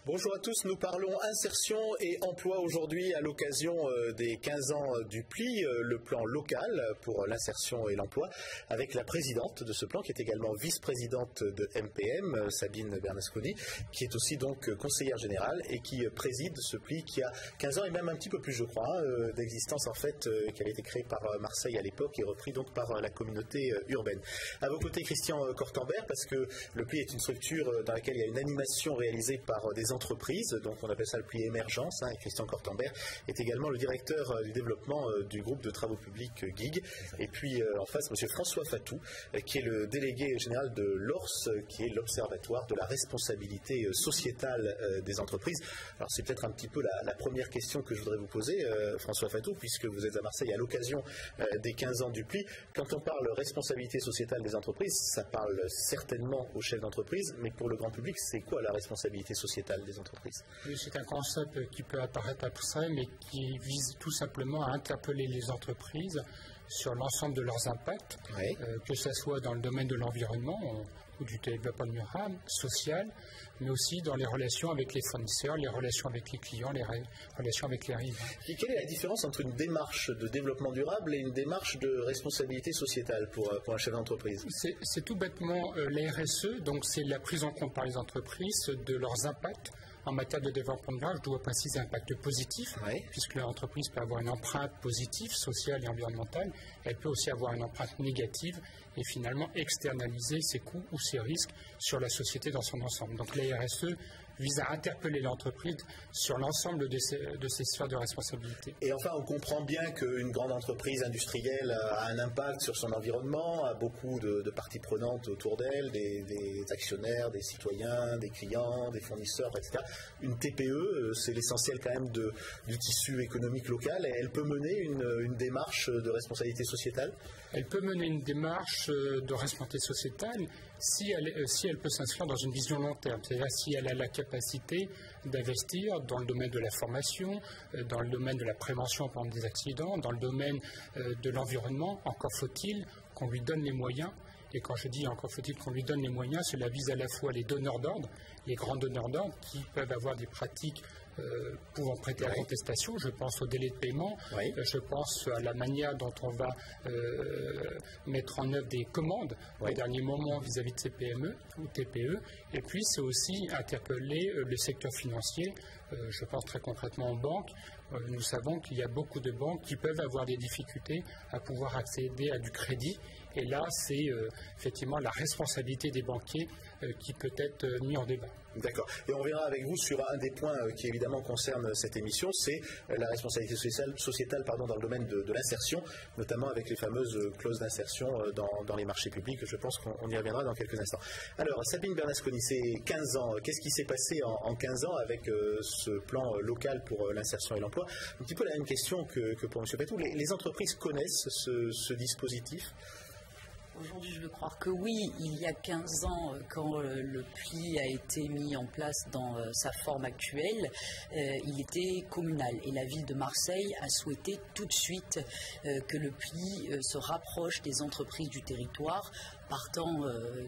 Bonjour à tous, nous parlons insertion et emploi aujourd'hui à l'occasion des 15 ans du PLI, le plan local pour l'insertion et l'emploi, avec la présidente de ce plan qui est également vice-présidente de MPM, Sabine Bernasconi, qui est aussi donc conseillère générale et qui préside ce PLI qui a 15 ans et même un petit peu plus je crois d'existence en fait, qui avait été créé par Marseille à l'époque et repris donc par la communauté urbaine. À vos côtés Christian Cortambert, parce que le PLI est une structure dans laquelle il y a une animation réalisée par des entreprises, donc on appelle ça le PLI émergence, et Christian Cortambert est également le directeur du développement du groupe de travaux publics GIG. Et puis en face, M. François Fatou, qui est le délégué général de l'ORS, qui est l'Observatoire de la responsabilité sociétale des entreprises. Alors c'est peut-être un petit peu la première question que je voudrais vous poser, François Fatou, puisque vous êtes à Marseille à l'occasion des 15 ans du PLI. Quand on parle responsabilité sociétale des entreprises, ça parle certainement aux chefs d'entreprise, mais pour le grand public, c'est quoi la responsabilité sociétale des entreprises? Oui, c'est un concept qui peut apparaître abstrait, mais qui vise tout simplement à interpeller les entreprises sur l'ensemble de leurs impacts, oui. Que ce soit dans le domaine de l'environnement ou du développement durable, social, mais aussi dans les relations avec les fournisseurs, les relations avec les clients, les relations avec les riverains. Et quelle est la différence entre une démarche de développement durable et une démarche de responsabilité sociétale pour un chef d'entreprise? C'est tout bêtement la RSE, donc c'est la prise en compte par les entreprises de leurs impacts. En matière de développement durable, je dois préciser impact positif, oui. Puisque l'entreprise peut avoir une empreinte positive, sociale et environnementale. Elle peut aussi avoir une empreinte négative et finalement externaliser ses coûts ou ses risques sur la société dans son ensemble. Donc la RSE vise à interpeller l'entreprise sur l'ensemble de ses sphères de responsabilité. Et enfin, on comprend bien qu'une grande entreprise industrielle a un impact sur son environnement, a beaucoup de parties prenantes autour d'elle, des actionnaires, des citoyens, des clients, des fournisseurs, etc. Une TPE, c'est l'essentiel quand même du tissu économique local, et elle peut mener une démarche de responsabilité sociétale? Elle peut mener une démarche de responsabilité sociétale si elle peut s'inscrire dans une vision long terme, c'est-à-dire si elle a la capacité d'investir dans le domaine de la formation, dans le domaine de la prévention par exemple des accidents, dans le domaine de l'environnement. Encore faut-il qu'on lui donne les moyens. Et quand je dis encore faut-il qu'on lui donne les moyens, cela vise à la fois les donneurs d'ordre, les grands donneurs d'ordre qui peuvent avoir des pratiques pouvant prêter à contestation. Je pense au délai de paiement, oui. Je pense à la manière dont on va mettre en œuvre des commandes au dernier moment vis-à-vis de ces PME ou TPE. Et puis c'est aussi interpeller le secteur financier. Je pense très concrètement aux banques. Nous savons qu'il y a beaucoup de banques qui peuvent avoir des difficultés à pouvoir accéder à du crédit. Et là, c'est effectivement la responsabilité des banquiers qui peut être mis en débat. D'accord. Et on reviendra avec vous sur un des points qui évidemment concerne cette émission, c'est la responsabilité sociétale dans le domaine de l'insertion, notamment avec les fameuses clauses d'insertion dans les marchés publics. Je pense qu'on y reviendra dans quelques instants. Alors, Sabine Bernasconi, c'est 15 ans. Qu'est-ce qui s'est passé en 15 ans avec ce plan local pour l'insertion et l'emploi? Un petit peu la même question que pour M. Fatou. Les entreprises connaissent ce dispositif? Aujourd'hui, je veux croire que oui. Il y a 15 ans, quand le PLI a été mis en place dans sa forme actuelle, il était communal. Et la ville de Marseille a souhaité tout de suite que le PLI se rapproche des entreprises du territoire, partant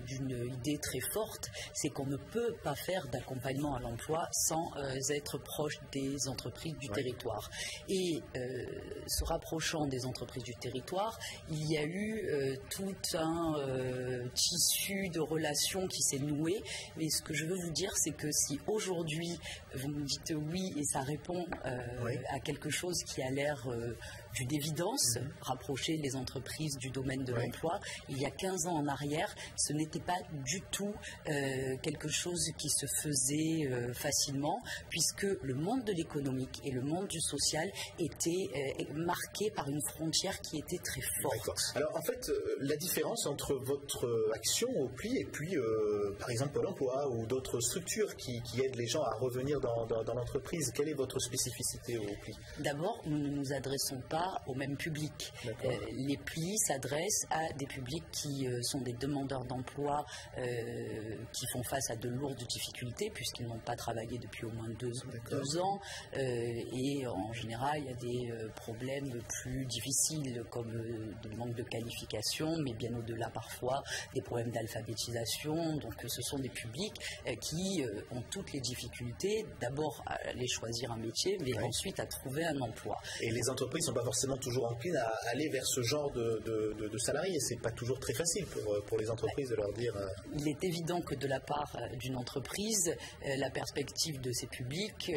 d'une idée très forte, c'est qu'on ne peut pas faire d'accompagnement à l'emploi sans être proche des entreprises du territoire. Et se rapprochant des entreprises du territoire, il y a eu tout un tissu de relations qui s'est noué. Mais ce que je veux vous dire, c'est que si aujourd'hui vous me dites oui et ça répond à quelque chose qui a l'air d'une évidence, rapprocher les entreprises du domaine de l'emploi, il y a 15 ans en arrière, ce n'était pas du tout quelque chose qui se faisait facilement, puisque le monde de l'économique et le monde du social étaient marqués par une frontière qui était très forte. Alors en fait, la différence entre votre action au PLI et puis par exemple Pôle emploi ou d'autres structures qui aident les gens à revenir dans l'entreprise, quelle est votre spécificité au PLI? D'abord, nous ne nous adressons pas au même public. Les PLI s'adressent à des publics qui sont sont des demandeurs d'emploi qui font face à de lourdes difficultés puisqu'ils n'ont pas travaillé depuis au moins 2 ans et en général il y a des problèmes plus difficiles comme le manque de qualification, mais bien au-delà parfois des problèmes d'alphabétisation. Donc ce sont des publics qui ont toutes les difficultés d'abord à aller choisir un métier, mais ensuite à trouver un emploi. Et les entreprises ne sont pas forcément toujours enclines à aller vers ce genre de salariés. C'est pas toujours très facile pour les entreprises de leur dire... Il est évident que de la part d'une entreprise, la perspective de ces publics,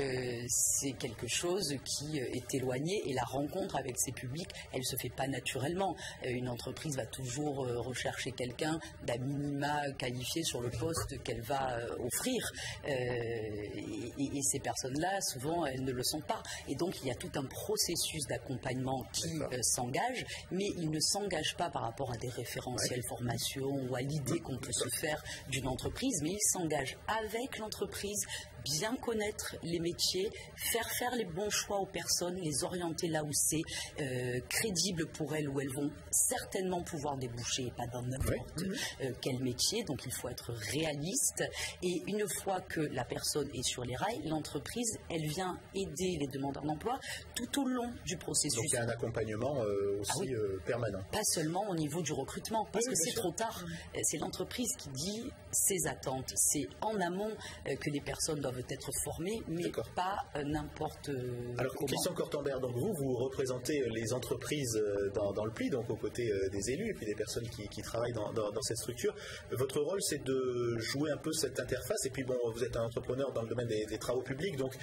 c'est quelque chose qui est éloigné et la rencontre avec ces publics, elle ne se fait pas naturellement. Une entreprise va toujours rechercher quelqu'un d'à minima qualifié sur le poste qu'elle va offrir. Et ces personnes-là, souvent, elles ne le sont pas. Et donc, il y a tout un processus d'accompagnement qui s'engage, mais il ne s'engage pas par rapport à des référentiels formation ou à l'idée qu'on peut se faire d'une entreprise, mais il s'engage avec l'entreprise, bien connaître les métiers, faire les bons choix aux personnes, les orienter là où c'est crédible pour elles, où elles vont certainement pouvoir déboucher, et pas dans n'importe quel métier. Donc il faut être réaliste. Et une fois que la personne est sur les rails, l'entreprise, elle vient aider les demandeurs d'emploi tout au long du processus. Donc il y a un accompagnement aussi permanent. Pas seulement au niveau du recrutement, parce que c'est trop tard. C'est l'entreprise qui dit ses attentes. C'est en amont que les personnes doivent être formées, mais pas n'importe Alors, comment. Christian Cortambert, donc vous représentez les entreprises dans le pli, donc aux côtés des élus et puis des personnes qui travaillent dans cette structure. Votre rôle, c'est de jouer un peu cette interface, et puis bon, vous êtes un entrepreneur dans le domaine des travaux publics, donc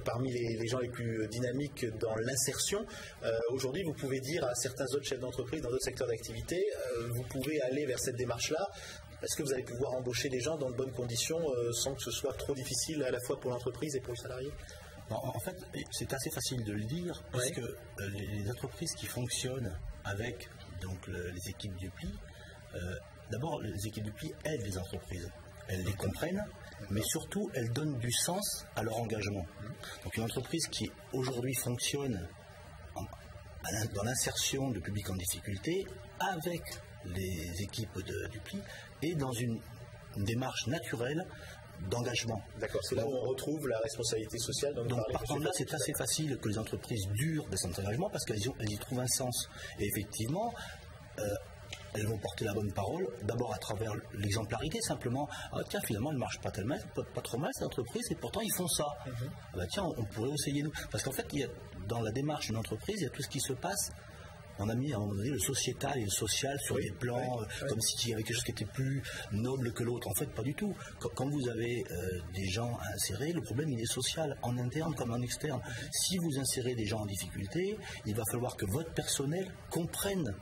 parmi les gens les plus dynamiques dans l'insertion. Aujourd'hui, vous pouvez dire à certains autres chefs d'entreprise dans d'autres secteurs d'activité, vous pouvez aller vers cette démarche-là. Est-ce que vous allez pouvoir embaucher des gens dans de bonnes conditions sans que ce soit trop difficile à la fois pour l'entreprise et pour le salarié? En fait, c'est assez facile de le dire, parce que les entreprises qui fonctionnent avec donc, les équipes du pli, d'abord, les équipes du pli aident les entreprises. Elles les comprennent, mais surtout, elles donnent du sens à leur engagement. Donc une entreprise qui aujourd'hui fonctionne dans l'insertion de publics en difficulté avec les équipes du pli et dans une démarche naturelle d'engagement. D'accord, c'est là où on retrouve la responsabilité sociale. Donc par contre là, c'est assez facile que les entreprises durent de cet engagement parce qu'elles y trouvent un sens. Et effectivement, elles vont porter la bonne parole, d'abord à travers l'exemplarité, simplement, tiens, finalement, elle ne marche pas tellement, pas trop mal cette entreprise, et pourtant ils font ça. Tiens, on pourrait essayer nous. Parce qu'en fait, dans la démarche d'une entreprise, il y a tout ce qui se passe. On a mis à un moment donné le sociétal et le social sur des plans, comme s'il y avait quelque chose qui était plus noble que l'autre. En fait, pas du tout. Quand vous avez des gens à insérer, le problème, il est social, en interne comme en externe. Si vous insérez des gens en difficulté, il va falloir que votre personnel comprenne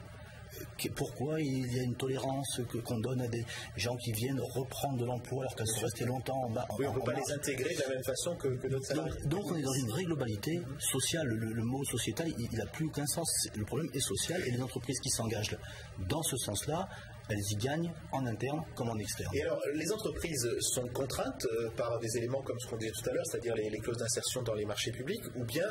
pourquoi il y a une tolérance qu'on donne à des gens qui viennent reprendre de l'emploi alors qu'elles sont restées longtemps en bas. Oui, on ne peut pas les intégrer de la même façon que d'autres salariés. Donc on est dans une vraie globalité sociale. Le mot sociétal, il n'a plus aucun sens. Le problème est social et les entreprises qui s'engagent dans ce sens-là, elles y gagnent en interne comme en externe. Et alors, les entreprises sont contraintes par des éléments comme ce qu'on disait tout à l'heure, c'est-à-dire les clauses d'insertion dans les marchés publics, ou bien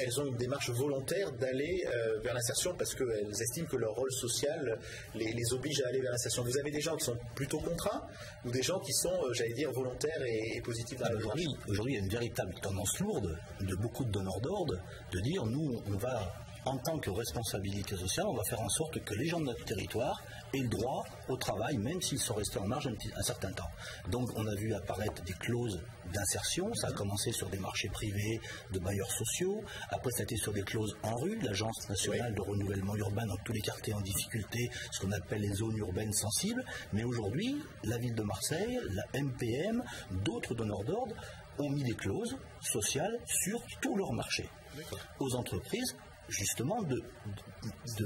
elles ont une démarche volontaire d'aller vers l'insertion parce qu'elles estiment que leur rôle social les oblige à aller vers l'insertion. Vous avez des gens qui sont plutôt contraints ou des gens qui sont, j'allais dire, volontaires et positifs dans la démarche? Aujourd'hui, il y a une véritable tendance lourde de beaucoup de donneurs d'ordre de dire, nous, on va... En tant que responsabilité sociale, on va faire en sorte que les gens de notre territoire aient le droit au travail, même s'ils sont restés en marge un certain temps. Donc on a vu apparaître des clauses d'insertion, ça a commencé sur des marchés privés de bailleurs sociaux, après ça a été sur des clauses en rue, l'Agence nationale de renouvellement urbain dans tous les quartiers en difficulté, ce qu'on appelle les zones urbaines sensibles, mais aujourd'hui, la ville de Marseille, la MPM, d'autres donneurs d'ordre ont mis des clauses sociales sur tous leurs marchés. Aux entreprises, justement de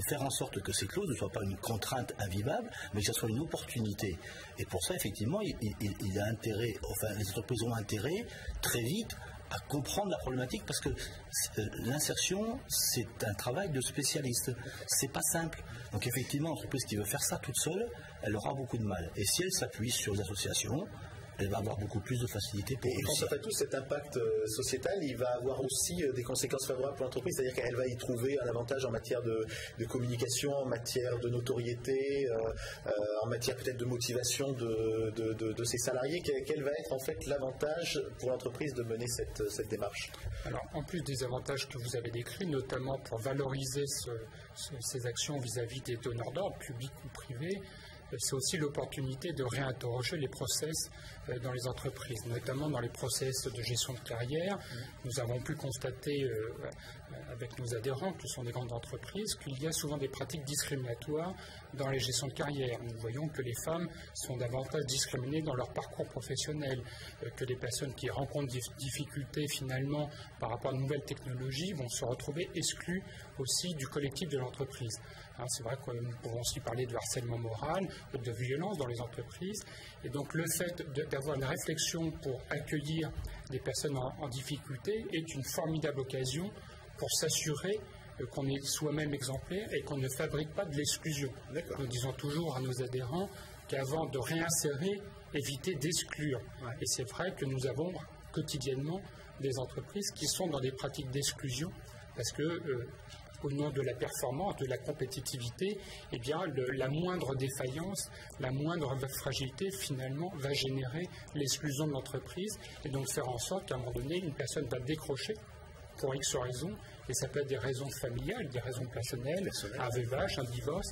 faire en sorte que ces clauses ne soient pas une contrainte invivable, mais que ce soit une opportunité. Et pour ça, effectivement, il a intérêt, enfin, les entreprises ont intérêt très vite à comprendre la problématique parce que l'insertion, c'est un travail de spécialiste. C'est pas simple. Donc effectivement, l'entreprise qui veut faire ça toute seule, elle aura beaucoup de mal. Et si elle s'appuie sur les associations, elle va avoir beaucoup plus de facilité pour réussir. Et quand on fait tout cet impact sociétal, il va avoir aussi des conséquences favorables pour l'entreprise, c'est-à-dire qu'elle va y trouver un avantage en matière de communication, en matière de notoriété, en matière peut-être de motivation de ses salariés. Quel va être en fait l'avantage pour l'entreprise de mener cette démarche? Alors, en plus des avantages que vous avez décrits, notamment pour valoriser ces actions vis-à-vis des donneurs d'ordre, publics ou privés, c'est aussi l'opportunité de réinterroger les process dans les entreprises, notamment dans les process de gestion de carrière. Nous avons pu constater avec nos adhérents, qui sont des grandes entreprises, qu'il y a souvent des pratiques discriminatoires dans les gestions de carrière. Nous voyons que les femmes sont davantage discriminées dans leur parcours professionnel, que les personnes qui rencontrent des difficultés finalement par rapport à de nouvelles technologies vont se retrouver exclues aussi du collectif de l'entreprise. C'est vrai que nous pouvons aussi parler de harcèlement moral, de violence dans les entreprises. Et donc le fait d'avoir une réflexion pour accueillir des personnes en difficulté est une formidable occasion pour s'assurer qu'on est soi-même exemplaire et qu'on ne fabrique pas de l'exclusion. Nous disons toujours à nos adhérents qu'avant de réinsérer, éviter d'exclure. Ouais. Et c'est vrai que nous avons quotidiennement des entreprises qui sont dans des pratiques d'exclusion parce que au nom de la performance, de la compétitivité, eh bien, la moindre défaillance, la moindre fragilité, finalement, va générer l'exclusion de l'entreprise et donc faire en sorte qu'à un moment donné, une personne va décrocher pour X raisons, et ça peut être des raisons familiales, des raisons personnelles, un veuvage, un divorce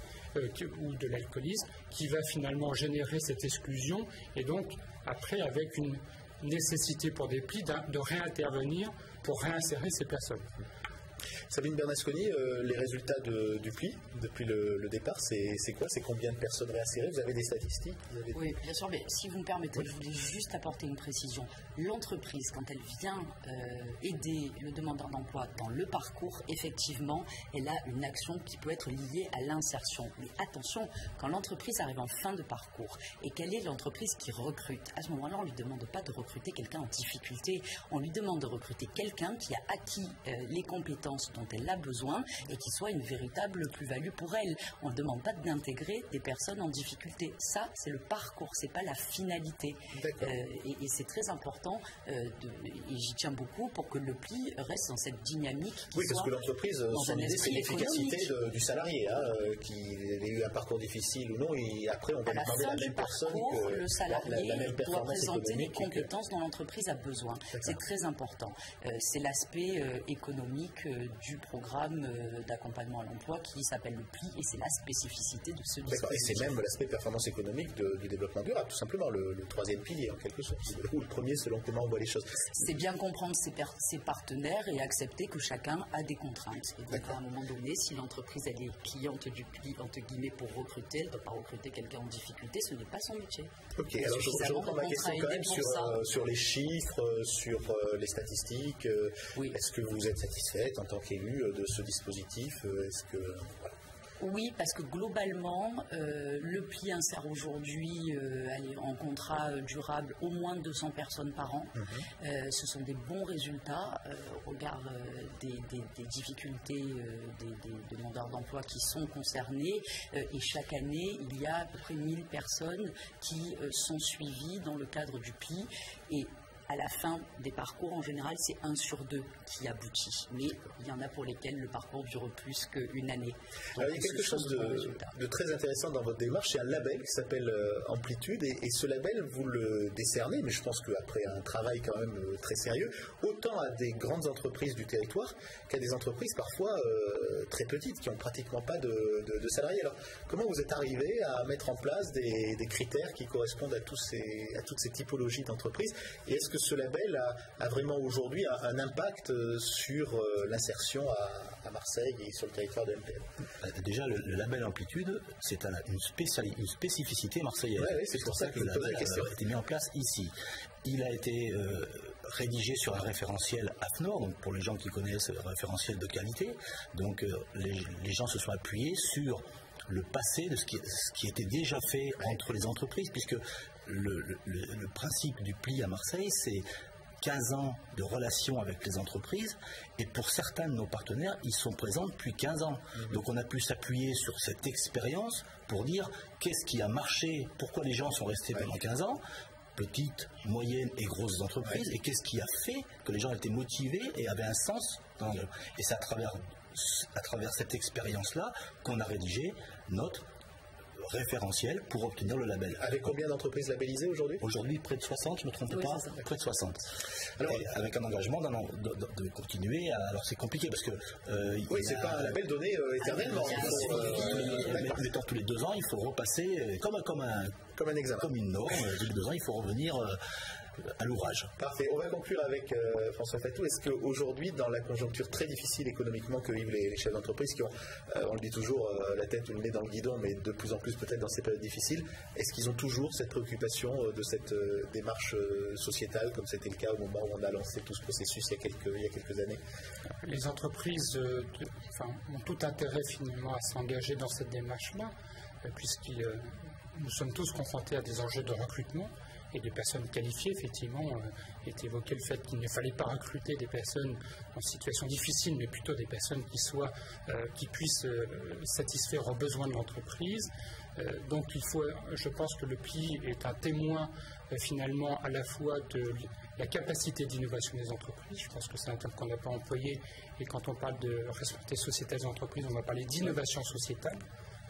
ou de l'alcoolisme, qui va finalement générer cette exclusion et donc, après, avec une nécessité pour des plis de réintervenir pour réinsérer ces personnes. Sabine Bernasconi, les résultats du pli depuis le départ, c'est quoi? C'est combien de personnes réinsérées? Vous avez des statistiques? Oui, bien sûr, mais si vous me permettez, je voulais juste apporter une précision. L'entreprise, quand elle vient aider le demandeur d'emploi dans le parcours, effectivement, elle a une action qui peut être liée à l'insertion. Mais attention, quand l'entreprise arrive en fin de parcours et quelle est l'entreprise qui recrute, à ce moment-là, on ne lui demande pas de recruter quelqu'un en difficulté, on lui demande de recruter quelqu'un qui a acquis les compétences dont elle a besoin et qui soit une véritable plus-value pour elle. On ne demande pas d'intégrer des personnes en difficulté. Ça, c'est le parcours, c'est pas la finalité. Et c'est très important et j'y tiens beaucoup pour que le pli reste dans cette dynamique. Oui, parce que l'entreprise, son idée, c'est l'efficacité du salarié, qu'il ait eu un parcours difficile ou non, et après on va lui demander la même personne que le salarié doit présenter les compétences dont l'entreprise a besoin. C'est très important. C'est l'aspect économique du programme d'accompagnement à l'emploi qui s'appelle le PLI et c'est la spécificité de ce dispositif. Et c'est même l'aspect performance économique du développement durable, tout simplement, le troisième pilier en quelque sorte, ou le premier selon comment on voit les choses. C'est bien comprendre ses partenaires et accepter que chacun a des contraintes. Et donc à un moment donné, si l'entreprise elle est cliente du PLI, entre guillemets, pour recruter, elle ne doit pas recruter quelqu'un en difficulté, ce n'est pas son métier. Ok, alors je reprends ma question quand même sur les chiffres, sur les statistiques. Oui. Est-ce que vous êtes satisfaite en tant qu'élu de ce dispositif? Est-ce que... Oui, parce que globalement, le PLI insère aujourd'hui en contrat durable au moins 200 personnes par an. Ce sont des bons résultats au regard des difficultés des demandeurs d'emploi qui sont concernés. Et chaque année, il y a à peu près 1000 personnes qui sont suivies dans le cadre du PLI. Et à la fin des parcours, en général, c'est 1 sur 2 qui aboutit. Mais il y en a pour lesquels le parcours dure plus qu'une année. Donc, alors, il y a quelque chose de très intéressant dans votre démarche. C'est un label qui s'appelle Amplitude. Et ce label, vous le décernez, mais je pense qu'après un travail quand même très sérieux, autant à des grandes entreprises du territoire qu'à des entreprises parfois très petites, qui n'ont pratiquement pas de salariés. Alors, comment vous êtes arrivé à mettre en place des critères qui correspondent à toutes ces typologies d'entreprises? Et est-ce que ce label a vraiment aujourd'hui un impact sur l'insertion à Marseille et sur le territoire de MPL? Déjà, le label Amplitude, c'est une spécificité marseillaise. Ouais, c'est pour ça que le label a été mis en place ici. Il a été rédigé sur un référentiel AFNOR, donc pour les gens qui connaissent le référentiel de qualité. Donc les gens se sont appuyés sur le passé de ce qui était déjà fait entre les entreprises, puisque le principe du PLI à Marseille, c'est 15 ans de relations avec les entreprises, et pour certains de nos partenaires, ils sont présents depuis 15 ans. Donc on a pu s'appuyer sur cette expérience pour dire qu'est-ce qui a marché, pourquoi les gens sont restés pendant 15 ans, petites, moyennes et grosses entreprises. Et qu'est-ce qui a fait que les gens étaient motivés et avaient un sens et c'est à travers cette expérience-là qu'on a rédigé notre référentiel pour obtenir le label. Avec combien d'entreprises labellisées aujourd'hui ? Aujourd'hui, près de 60, je ne me trompe pas, près de 60. Alors, avec un engagement de continuer. Alors, c'est compliqué parce que... c'est pas un label donné éternellement. Mettons tous les 2 ans, il faut repasser comme un examen. Comme une norme. Tous les 2 ans, il faut revenir à l'ouvrage. Parfait. On va conclure avec François Fatou. Est-ce qu'aujourd'hui, dans la conjoncture très difficile économiquement que vivent les chefs d'entreprise qui ont, on le dit toujours, la tête ou le nez dans le guidon, mais de plus en plus peut-être dans ces périodes difficiles, est-ce qu'ils ont toujours cette préoccupation de cette démarche sociétale, comme c'était le cas au moment où on a lancé tout ce processus il y a quelques années ? Les entreprises ont tout intérêt finalement à s'engager dans cette démarche-là, puisque nous sommes tous confrontés à des enjeux de recrutement. Et des personnes qualifiées, effectivement, est évoqué le fait qu'il ne fallait pas recruter des personnes en situation difficile, mais plutôt des personnes qui puissent satisfaire aux besoins de l'entreprise. Donc je pense que le PLI est un témoin finalement à la fois de la capacité d'innovation des entreprises. Je pense que c'est un terme qu'on n'a pas employé, et quand on parle de responsabilité sociétale des entreprises, on va parler d'innovation sociétale.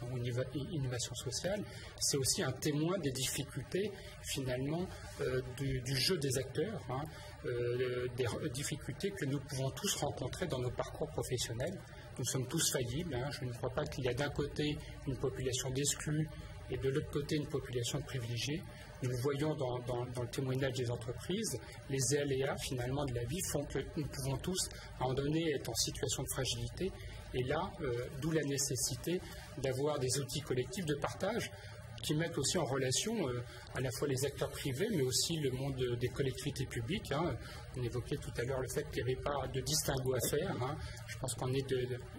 Ou innovation sociale, c'est aussi un témoin des difficultés finalement du jeu des acteurs, des difficultés que nous pouvons tous rencontrer dans nos parcours professionnels. Nous sommes tous faillibles. Je ne crois pas qu'il y a d'un côté une population d'exclus et de l'autre côté une population de privilégiés. Nous le voyons dans le témoignage des entreprises. Les aléas finalement de la vie font que nous pouvons tous à un moment donné être en situation de fragilité. Et là, d'où la nécessité d'avoir des outils collectifs de partage qui mettent aussi en relation à la fois les acteurs privés, mais aussi le monde des collectivités publiques. On évoquait tout à l'heure le fait qu'il n'y avait pas de distinguo à faire. Je pense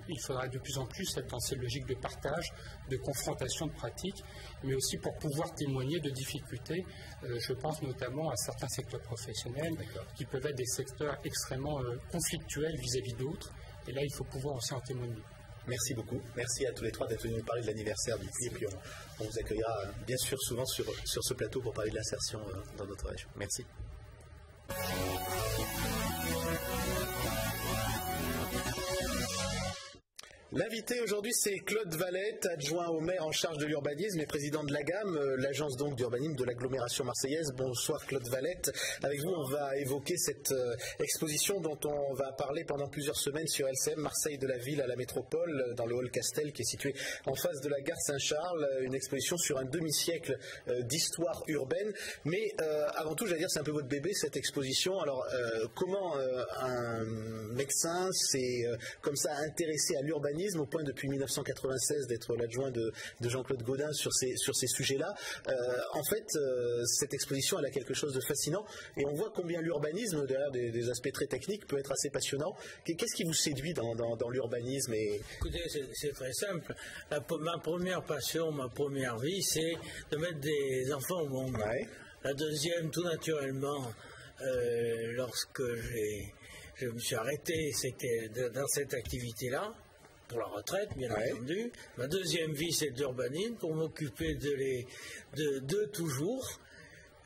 il faudra de plus en plus être dans ces logiques de partage, de confrontation de pratiques, mais aussi pour pouvoir témoigner de difficultés. Je pense notamment à certains secteurs professionnels qui peuvent être des secteurs extrêmement conflictuels vis-à-vis d'autres. Et là, il faut pouvoir aussi en témoigner. Merci beaucoup. Merci à tous les trois d'être venus nous parler de l'anniversaire du PLI. Et puis on vous accueillera bien sûr souvent sur ce plateau pour parler de l'insertion dans notre région. Merci. L'invité aujourd'hui, c'est Claude Valette, adjoint au maire en charge de l'urbanisme et président de l'AGAM, l'agence donc d'urbanisme de l'agglomération marseillaise. Bonsoir Claude Valette. Avec vous, on va évoquer cette exposition dont on va parler pendant plusieurs semaines sur LCM, Marseille de la ville à la métropole, dans le hall Castel, qui est situé en face de la gare Saint-Charles. Une exposition sur un demi-siècle d'histoire urbaine. Mais avant tout, j'allais dire, c'est un peu votre bébé, cette exposition. Alors, comment un médecin s'est comme ça intéressé à l'urbanisme au point depuis 1996 d'être l'adjoint de Jean-Claude Gaudin sur ces sujets-là. En fait, cette exposition, elle a quelque chose de fascinant et on voit combien l'urbanisme, derrière des aspects très techniques, peut être assez passionnant. Qu'est-ce qui vous séduit dans l'urbanisme Écoutez, c'est très simple. Ma première passion, ma première vie, c'est de mettre des enfants au monde. Ouais. La deuxième, tout naturellement, lorsque je me suis arrêté, c'était dans cette activité-là, pour la retraite, bien entendu. Ma deuxième vie, c'est d'urbanisme, pour m'occuper de toujours,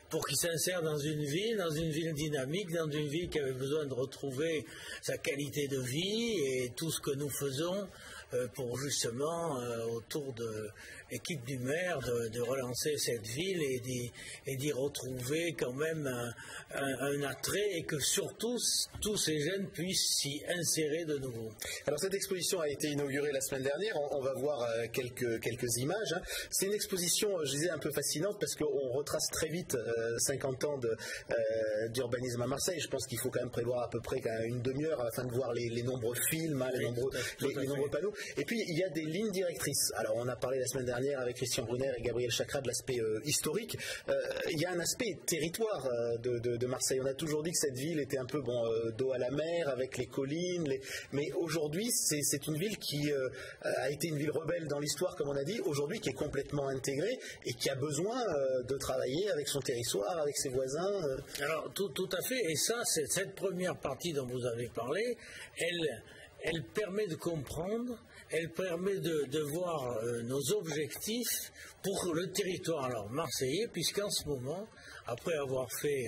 pour qu'ils s'insèrent dans une ville dynamique, dans une ville qui avait besoin de retrouver sa qualité de vie et tout ce que nous faisons pour justement, autour de l'équipe du maire, de relancer cette ville et d'y retrouver quand même un attrait et que surtout tous ces jeunes puissent s'y insérer de nouveau. Alors cette exposition a été inaugurée la semaine dernière, on va voir quelques images. C'est une exposition, je disais, un peu fascinante parce qu'on retrace très vite 50 ans d'urbanisme à Marseille. Je pense qu'il faut quand même prévoir à peu près une demi-heure afin de voir les nombreux films, les nombreux panneaux. Et puis il y a des lignes directrices. Alors on a parlé la semaine dernière avec Christian Brunner et Gabriel Chakra de l'aspect historique. Il y a un aspect territoire de Marseille. On a toujours dit que cette ville était un peu dos à la mer avec les collines, mais aujourd'hui c'est une ville qui a été une ville rebelle dans l'histoire comme on a dit, aujourd'hui qui est complètement intégrée et qui a besoin de travailler avec son territoire, avec ses voisins. Alors tout à fait, et ça, c'est cette première partie dont vous avez parlé, elle permet de comprendre, elle permet de voir nos objectifs pour le territoire alors marseillais, puisqu'en ce moment, après avoir fait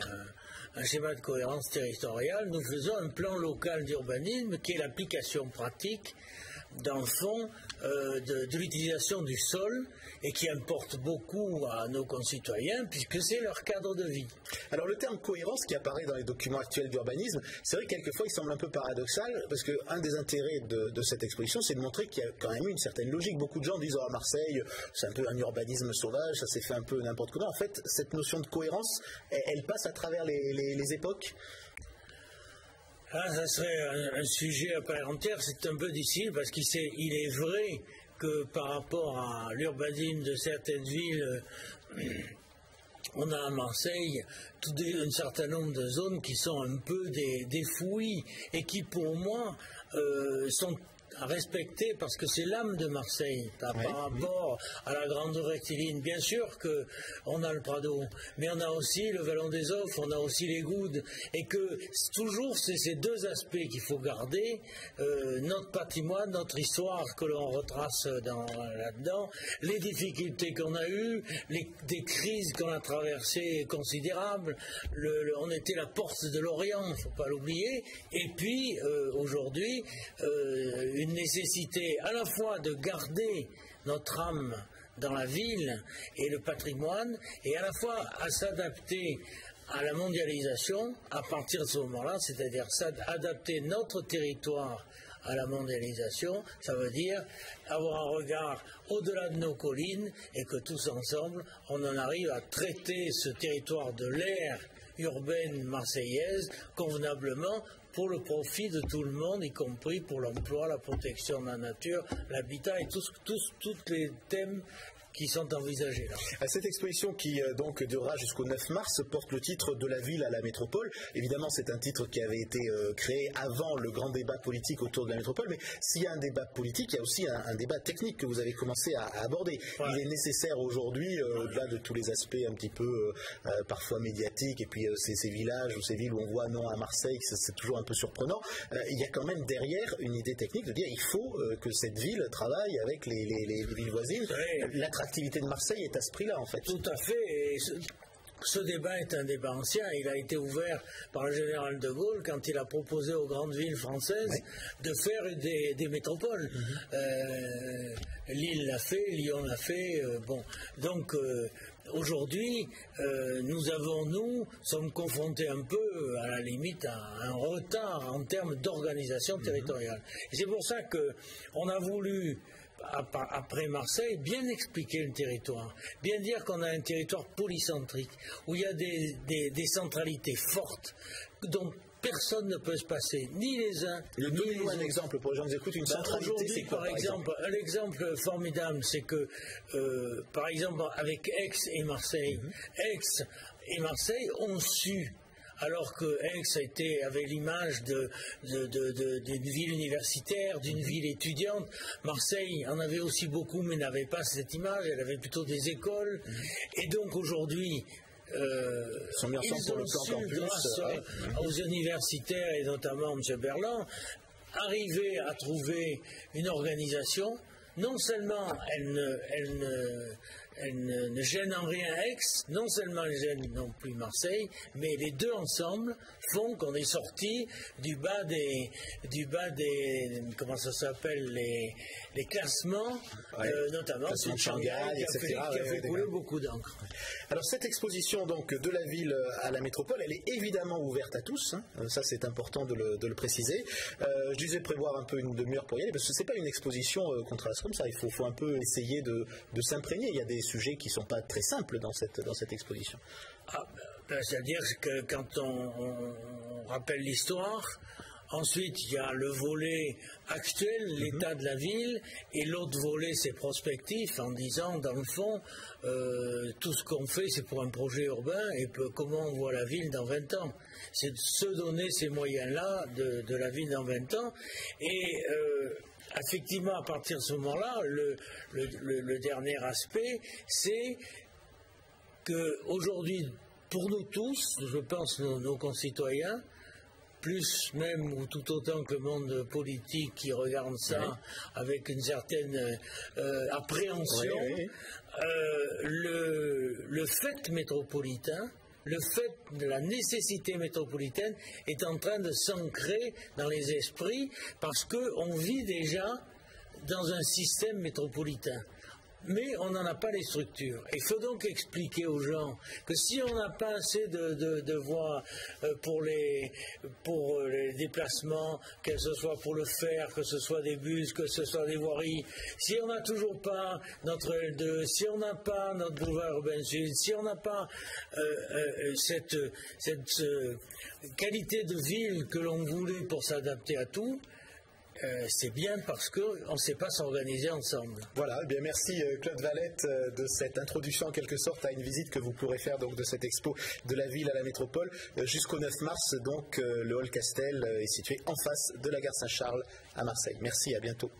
un schéma de cohérence territoriale, nous faisons un plan local d'urbanisme qui est l'application pratique, dans le fond, de l'utilisation du sol et qui importe beaucoup à nos concitoyens puisque c'est leur cadre de vie. Alors le terme cohérence qui apparaît dans les documents actuels d'urbanisme, c'est vrai que quelquefois il semble un peu paradoxal parce qu'un des intérêts de cette exposition, c'est de montrer qu'il y a quand même une certaine logique. Beaucoup de gens disent à Marseille, c'est un peu un urbanisme sauvage, ça s'est fait un peu n'importe comment. En fait, cette notion de cohérence, elle passe à travers les époques. Ah, ça serait un sujet à part entière, c'est un peu difficile parce qu'il est vrai que par rapport à l'urbanisme de certaines villes, on a à Marseille un certain nombre de zones qui sont un peu des fouillis et qui pour moi sont à respecter parce que c'est l'âme de Marseille par rapport à la grande rectiligne. Bien sûr qu'on a le Prado, mais on a aussi le Vallon des Offres, on a aussi les Goudes, et que toujours c'est ces deux aspects qu'il faut garder, notre patrimoine, notre histoire que l'on retrace là-dedans, les difficultés qu'on a eues, des crises qu'on a traversées considérables, on était la porte de l'Orient, il ne faut pas l'oublier, et puis aujourd'hui, une nécessité à la fois de garder notre âme dans la ville et le patrimoine, et à la fois à s'adapter à la mondialisation à partir de ce moment-là, c'est-à-dire adapter notre territoire à la mondialisation, ça veut dire avoir un regard au-delà de nos collines et que tous ensemble, on en arrive à traiter ce territoire de l'aire urbaine marseillaise convenablement pour le profit de tout le monde, y compris pour l'emploi, la protection de la nature, l'habitat et tous les thèmes qui sont envisagés là. Cette exposition qui donc durera jusqu'au 9 mars porte le titre de la ville à la métropole. Évidemment, c'est un titre qui avait été créé avant le grand débat politique autour de la métropole, mais s'il y a un débat politique, il y a aussi un débat technique que vous avez commencé à aborder. Ouais. Il est nécessaire aujourd'hui, au-delà de tous les aspects un petit peu parfois médiatiques, et puis ces villages ou ces villes où on voit non à Marseille, c'est toujours un peu surprenant, il y a quand même derrière une idée technique de dire il faut que cette ville travaille avec les villes voisines. Ouais. L'activité de Marseille est à ce prix-là, en fait. Tout à fait. Et ce débat est un débat ancien. Il a été ouvert par le général de Gaulle quand il a proposé aux grandes villes françaises de faire des métropoles. Lille l'a fait, Lyon l'a fait. Donc aujourd'hui, nous sommes confrontés un peu, à la limite, à un retard en termes d'organisation territoriale. Et c'est pour ça qu'on a voulu, après Marseille, bien expliquer le territoire, bien dire qu'on a un territoire polycentrique, où il y a des centralités fortes, dont personne ne peut se passer, ni les uns, ni les autres. Un exemple pour les gens qui écoutent, une centralité, aujourd'hui, par exemple, un exemple formidable, c'est que, par exemple, avec Aix et Marseille, Aix et Marseille ont su, alors que Aix avait l'image d'une ville universitaire, d'une ville étudiante. Marseille en avait aussi beaucoup, mais n'avait pas cette image, elle avait plutôt des écoles. Et donc aujourd'hui, ils ont su, grâce aux universitaires et notamment M. Berland, arriver à trouver une organisation. Non seulement elle ne gêne en rien Aix, non seulement elle gêne non plus Marseille, mais les deux ensemble font qu'on est sorti du bas des comment ça s'appelle, les classements, notamment de Shanghai, etc., qui a fait couler beaucoup d'encre. Alors cette exposition donc de la ville à la métropole, elle est évidemment ouverte à tous, hein. Ça c'est important de le préciser. Je disais prévoir un peu une demi-heure pour y aller, parce que c'est pas une exposition qu'on trace comme ça, il faut un peu essayer de s'imprégner. Il y a des sujets qui sont pas très simples dans cette exposition. C'est-à-dire que quand on rappelle l'histoire, ensuite il y a le volet actuel, l'état de la ville, et l'autre volet c'est prospectif, en disant dans le fond tout ce qu'on fait c'est pour un projet urbain et comment on voit la ville dans 20 ans. C'est de se donner ces moyens-là de la ville dans 20 ans. Et effectivement, à partir de ce moment-là, le dernier aspect, c'est qu'aujourd'hui, pour nous tous, je pense nos concitoyens, plus même ou tout autant que le monde politique qui regarde ça avec une certaine appréhension, le fait métropolitain, le fait de la nécessité métropolitaine est en train de s'ancrer dans les esprits parce qu'on vit déjà dans un système métropolitain. Mais on n'en a pas les structures. Il faut donc expliquer aux gens que si on n'a pas assez de voies pour les déplacements, que ce soit pour le fer, que ce soit des bus, que ce soit des voiries, si on n'a toujours pas notre L2, si on n'a pas notre boulevard urbain sud, si on n'a pas cette qualité de ville que l'on voulait pour s'adapter à tout, c'est bien parce qu'on ne sait pas s'organiser ensemble. Voilà, eh bien merci Claude Valette de cette introduction en quelque sorte à une visite que vous pourrez faire donc de cette expo de la ville à la métropole jusqu'au 9 mars. Donc le Hall Castel est situé en face de la gare Saint-Charles à Marseille. Merci, à bientôt.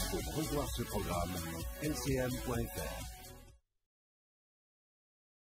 Pour revoir ce programme, lcm.fr